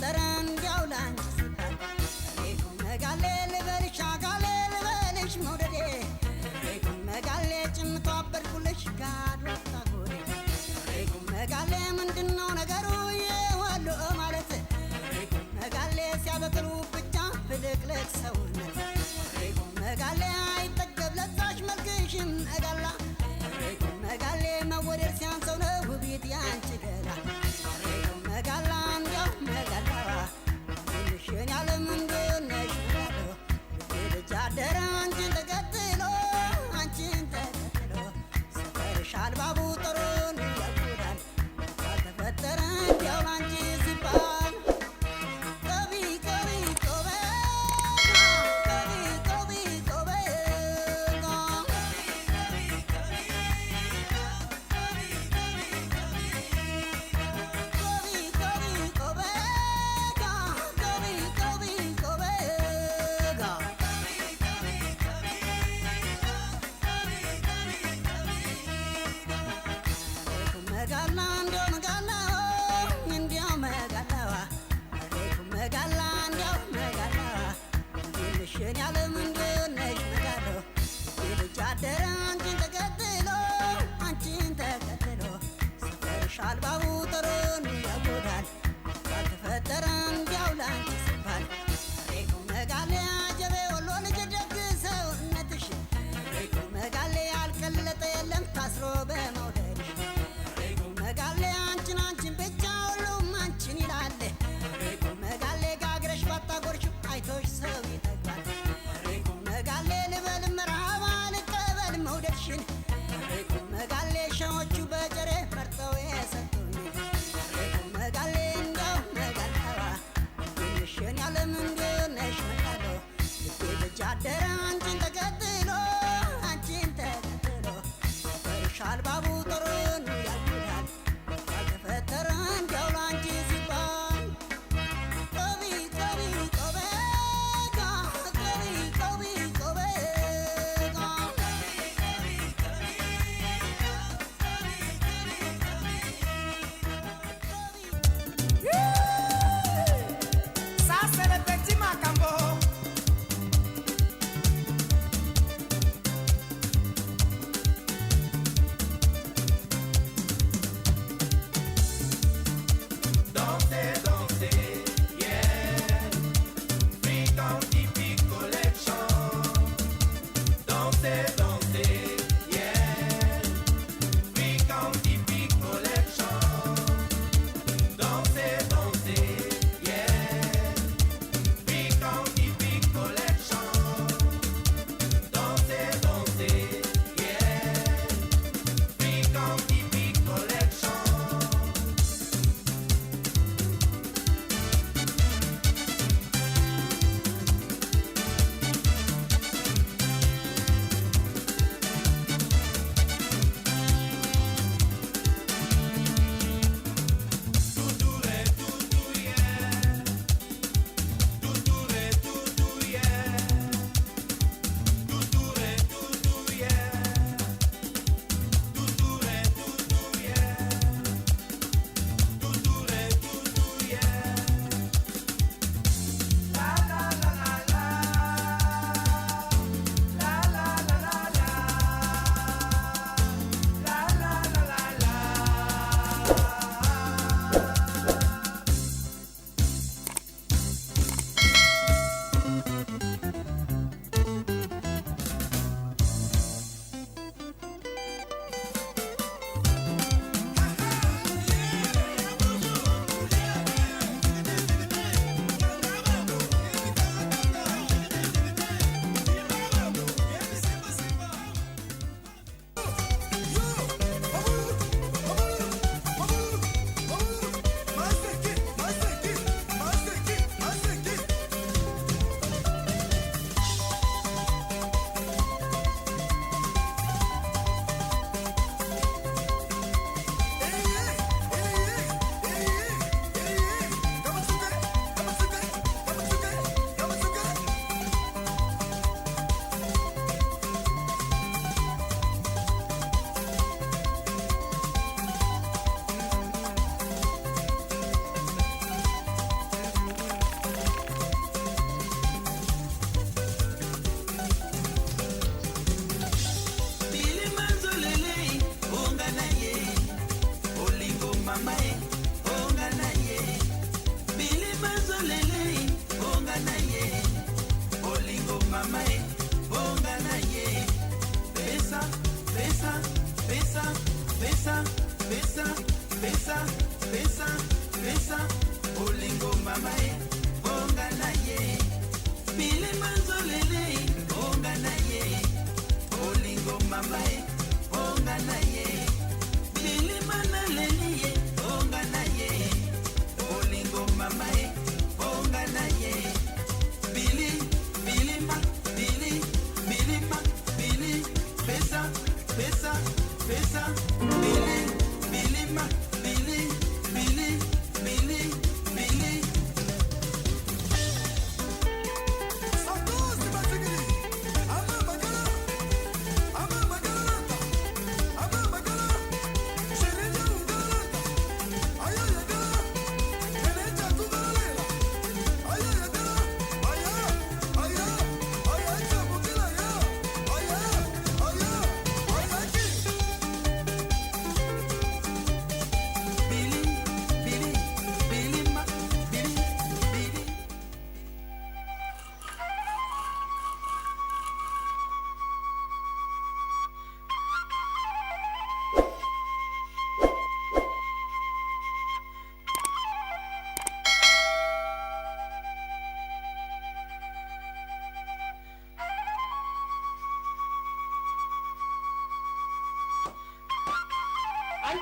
ተፈጠረ እንዲያው ላንቺ ሲባል መጋሌ ልበልሽ አጋሌ ልበልሽ መውደዴ መጋሌ ጭምቶ አበድኩልሽ ጋዶታ ጎዴ መጋሌ ምንድነው ነገሩ የወሎ ማለት መጋሌ ሲያበቅሉ ብቻ ፍልቅልቅ ሰውነት መጋሌ አይጠገብ ለዛሽ መልክሽም መጋላ መጋሌ መወደድ ሲያንሰው ነው ውቢት ያንቺ ገላ መጋላ እንዲያው መጋላ ትንሽን ያለም እንድነሽ ያለው ልጅ አደረ አንቺን ተከትሎ ሰፈርሽ አልባቡ ጥሩን ያውዳል ተፈጠረ እንዲያው ላንቺ ሲባል ቀቢ ቀቢ ቆበ ቀቢ ቀቢ ቆበ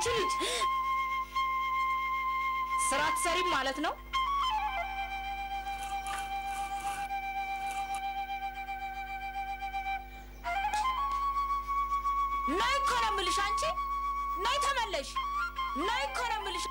አንቺ ልጅ ስራ አትሰሪም ማለት ነው? ነይ እኮ ነው የምልሽ። አንቺ ነይ ተመለሽ። ነይ እኮ ነው የምልሽ።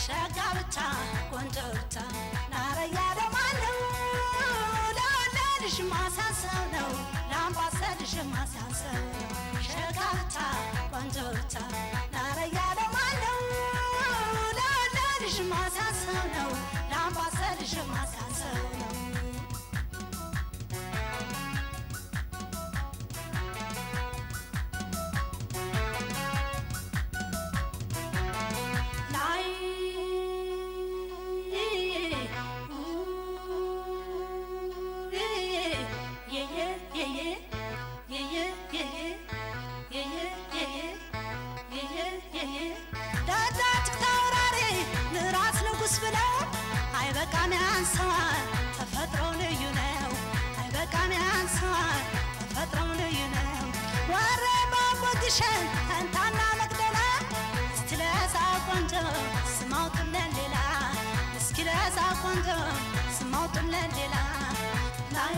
ሸጋብታ ቆንጆብታ ናረያ ደማለው ለወለድሽ ማሳሰብ ነው ለአምባሰልሽ ማሳሰብ ነው። ሸጋብታ ቆንጆብታ ናረያ ደማለው ለወለድሽ ማሳሰብ ነው ለአምባሰልሽ ማሳሰብ ነው። አይበቃም ያንሰዋል ተፈጥሮ ልዩ ነው። አይበቃም ያንሰዋል ተፈጥሮ ልዩ ነው። ወሬ ባቦግሸን እንታና መቅደላ እስኪ ለዛ ቆንጆ ስማውጡለን ሌላ እስኪ ለዛ ቆንጆ ስማውጡለን ሌላ ላይ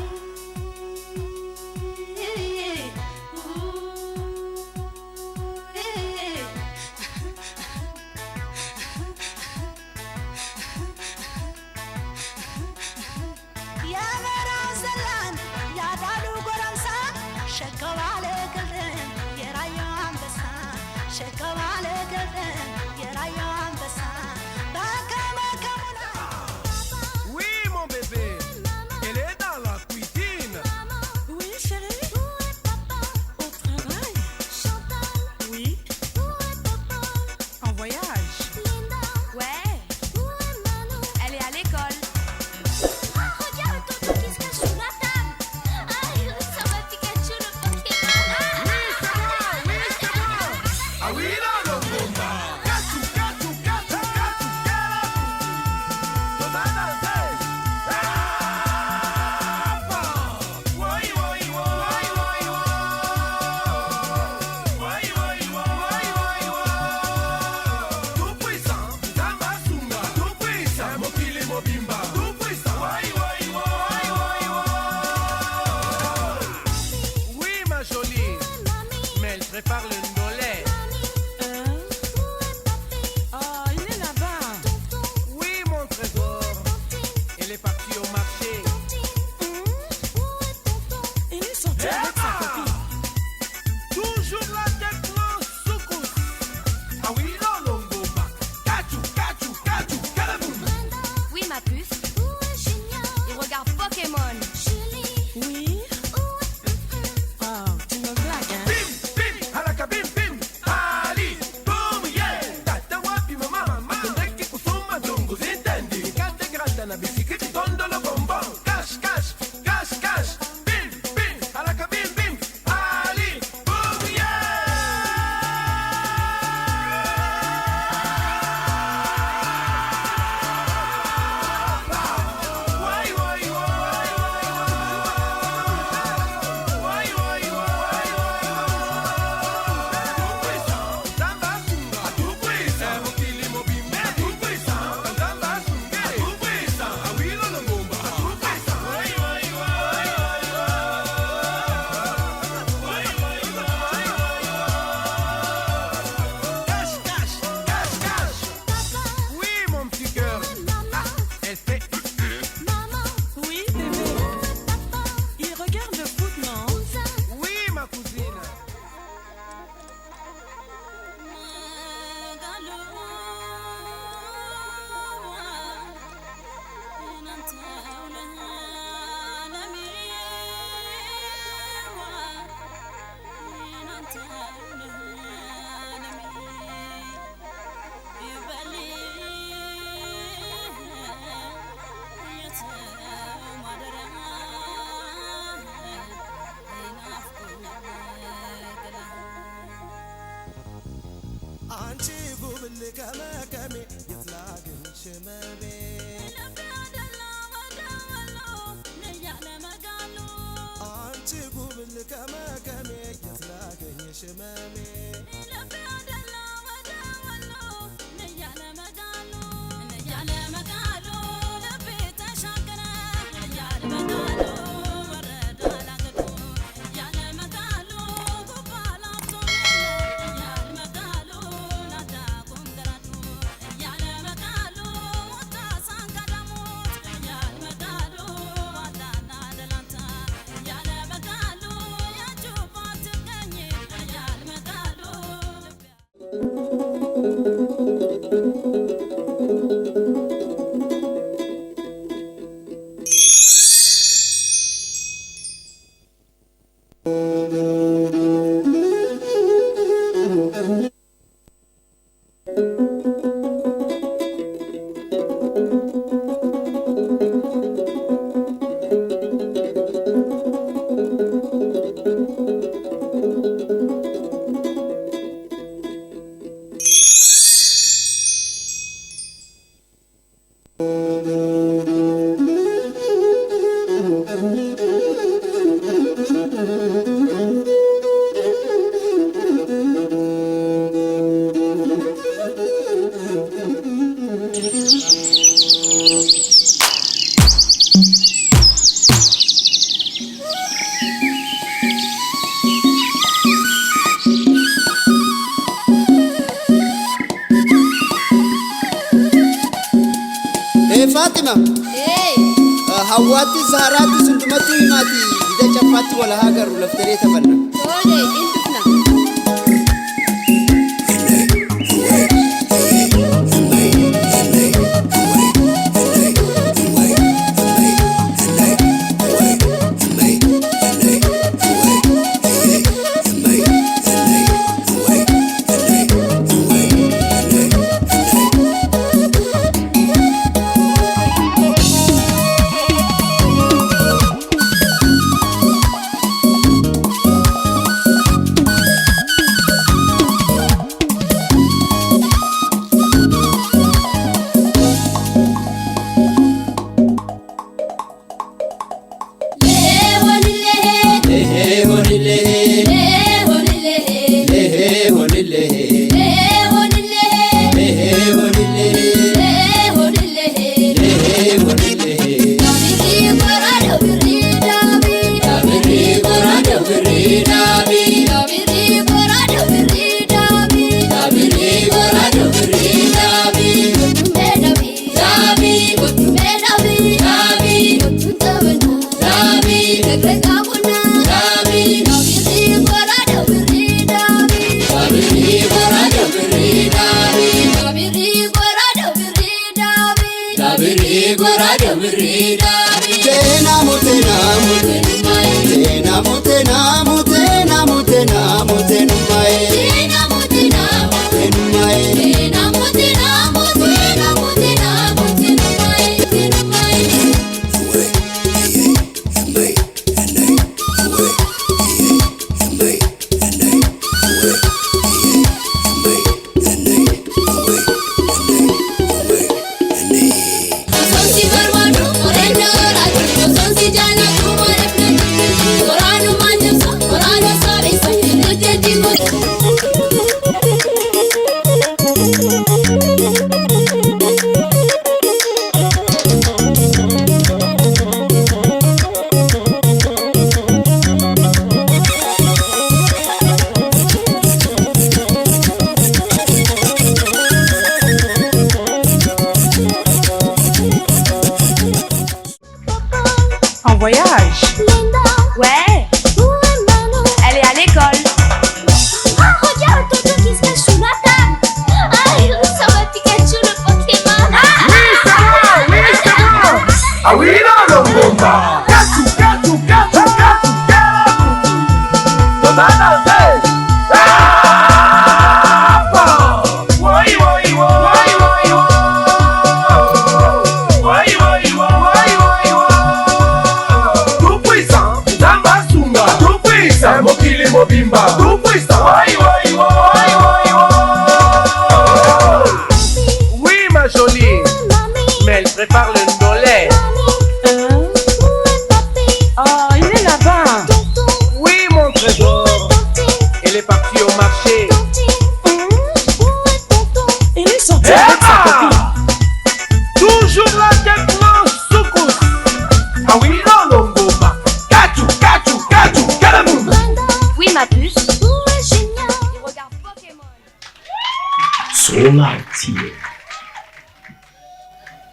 ሸከባለ ገልደን የራያው አንበሳ ሸከባለ ገልደን የራያው አንበሳ በከመከሙና Oui mon bébé, elle est dans la cuisine. Oui chérie. Où est papa? Au travail. Chantal. Oui. Où est papa? En voyage. Linda. Ouais, Où est Manon? elle est à l'école. Ah, regarde Toto qui se cache sous la table. Ah, il ressemble à Pikachu le Pokémon. Ah oui là le bomba. Katou katou katou katou kala. Toda danser. Ah! Woi woi woi woi woi. Woi woi woi woi woi. Tout puissant, Damasunga. Tout puissant, Mokili Mobimba. Tout puissant. Woi woi woi woi woi. Oui ma jolie, mais elle prépare le ndolé. Ah, il est là-bas. Oui mon trésor, elle est partie au marché. Il est sorti avec sa copine. Toujours la techno soukous. Ah oui non longomba. Kachou kachou kachou kalaboum. Oui, ma puce. Où est Junior? Il regarde Pokémon. Julie. Oui. Où est Ah, tu me blagues, hein? Bim bim à la cabine. አንቺ ጉብል ከመከሜ የትላግንሽ መቤ አንቺ ጉብል ከመከሜ የትላግንሽ መቤ فاطمة هواتي زهراتي سندمتي ماتي إذا شفت ولا هاجر ولا فتري تفنى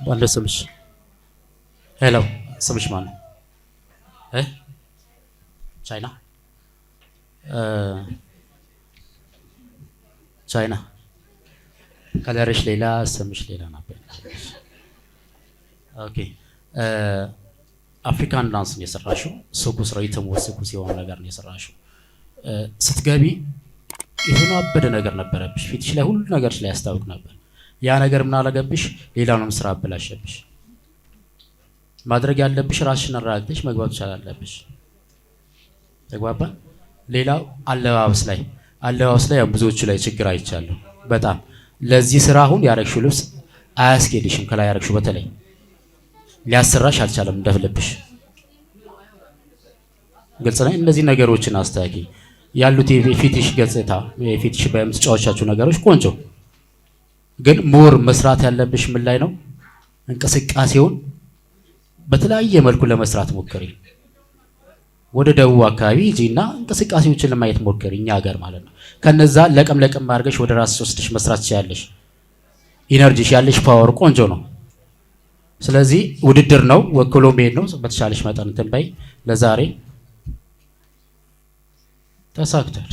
ባለ ስምሽ ሄሎ ስምሽ ማን ነው? ቻይና ቻይና ከለርሽ ሌላ ስምሽ ሌላ ነበር። ኦኬ አፍሪካን ዳንስ ነው የሰራሽው። ሱኩስ ሪትም ወስኩስ የሆነ ነገር ነው የሰራሽው። ስትገቢ የሆነ አበደ ነገር ነበረብሽ ፊትሽ ላይ ሁሉ ነገርሽ ላይ ያስታውቅ ነበር። ያ ነገር ምን አለገብሽ? ሌላውንም ስራ አበላሸብሽ። ማድረግ ያለብሽ ራስሽን አረጋግተሽ መግባት ትችላለሽ። ተግባባ። ሌላው አለባበስ ላይ ብዙዎቹ ላይ ችግር አይቻለሁ በጣም። ለዚህ ስራ አሁን ያረግሽው ልብስ አያስኬድሽም። ከላይ ያረግሽው በተለይ ሊያሰራሽ አልቻለም እንደፍልብሽ። ግልጽ ነው። እነዚህ ነገሮችን አስተካኪ። ያሉት የፊትሽ ገጽታ የፊትሽ በምትጫወቻቸው ነገሮች ቆንጆ፣ ግን ሞር መስራት ያለብሽ ምን ላይ ነው? እንቅስቃሴውን በተለያየ መልኩ ለመስራት ሞክሪ። ወደ ደቡብ አካባቢ ሂጂና እንቅስቃሴዎችን ለማየት ሞክሪ። እኛ ሀገር ማለት ነው። ከነዛ ለቀም አድርገሽ ወደ ራስሽ ወስደሽ መስራት ትችያለሽ። ኢነርጂሽ ያለሽ ፓወር ቆንጆ ነው። ስለዚህ ውድድር ነው፣ ወክሎ መሄድ ነው። በተሻለሽ መጠን እንትን በይ። ለዛሬ ተሳክቷል።